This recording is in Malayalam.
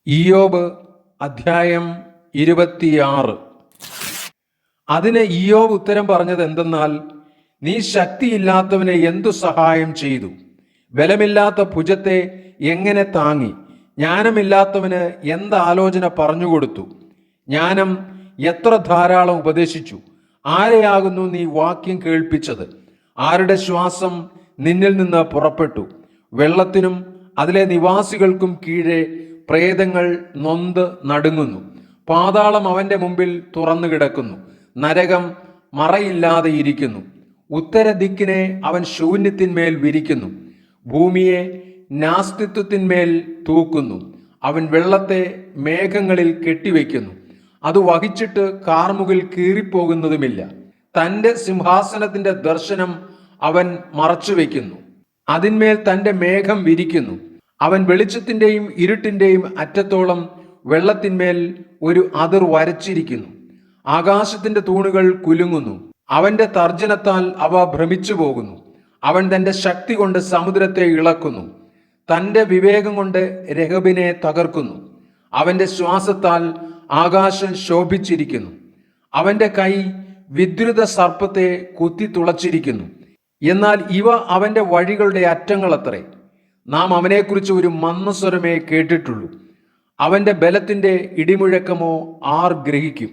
ഇയ്യോബ് അധ്യായം 26. അതിന് ഇയ്യോബ് ഉത്തരം പറഞ്ഞത് എന്തെന്നാൽ, നീ ശക്തിയില്ലാത്തവനെ എന്തു സഹായം ചെയ്തു? ബലമില്ലാത്ത ഭുജത്തെ എങ്ങനെ താങ്ങി? ജ്ഞാനമില്ലാത്തവന് എന്താലോചന പറഞ്ഞുകൊടുത്തു? ജ്ഞാനം എത്ര ധാരാളം ഉപദേശിച്ചു? ആരെയാകുന്നു നീ വാക്യം കേൾപ്പിച്ചത്? ആരുടെ ശ്വാസം നിന്നിൽ നിന്ന് പുറപ്പെട്ടു? വെള്ളത്തിനും അതിലെ നിവാസികൾക്കും കീഴെ പ്രേതങ്ങൾ നൊന്ത് നടുങ്ങുന്നു. പാതാളം അവന്റെ മുമ്പിൽ തുറന്നു കിടക്കുന്നു. നരകം മറയില്ലാതെ ഇരിക്കുന്നു. ഉത്തരദിക്കിനെ അവൻ ശൂന്യത്തിന്മേൽ വിരിക്കുന്നു. ഭൂമിയെ നാസ്തിത്വത്തിന്മേൽ തൂക്കുന്നു. അവൻ വെള്ളത്തെ മേഘങ്ങളിൽ കെട്ടിവെക്കുന്നു. അത് വഹിച്ചിട്ട് കാർമുകിൽ കീറിപ്പോകുന്നതുമില്ല. തൻ്റെ സിംഹാസനത്തിന്റെ ദർശനം അവൻ മറച്ചുവെക്കുന്നു. അതിന്മേൽ തൻ്റെ മേഘം വിരിക്കുന്നു. അവൻ വെളിച്ചത്തിന്റെയും ഇരുട്ടിന്റെയും അറ്റത്തോളം വെള്ളത്തിന്മേൽ ഒരു അതിർ വരച്ചിരിക്കുന്നു. ആകാശത്തിന്റെ തൂണുകൾ കുലുങ്ങുന്നു. അവന്റെ തർജ്ജനത്താൽ അവ ഭ്രമിച്ചു പോകുന്നു. അവൻ തന്റെ ശക്തി കൊണ്ട് സമുദ്രത്തെ ഇളക്കുന്നു. തന്റെ വിവേകം കൊണ്ട് രഹബിനെ തകർക്കുന്നു. അവന്റെ ശ്വാസത്താൽ ആകാശം ശോഭിച്ചിരിക്കുന്നു. അവന്റെ കൈ വിദ്രുത സർപ്പത്തെ കുത്തി തുളച്ചിരിക്കുന്നു. എന്നാൽ ഇവ അവന്റെ വഴികളുടെ അറ്റങ്ങളത്രേ. നാം അവനെക്കുറിച്ച് ഒരു മന്ദസ്വരമേ കേട്ടിട്ടുള്ളൂ. അവന്റെ ബലത്തിന്റെ ഇടിമുഴക്കമോ ആർ ഗ്രഹിക്കും?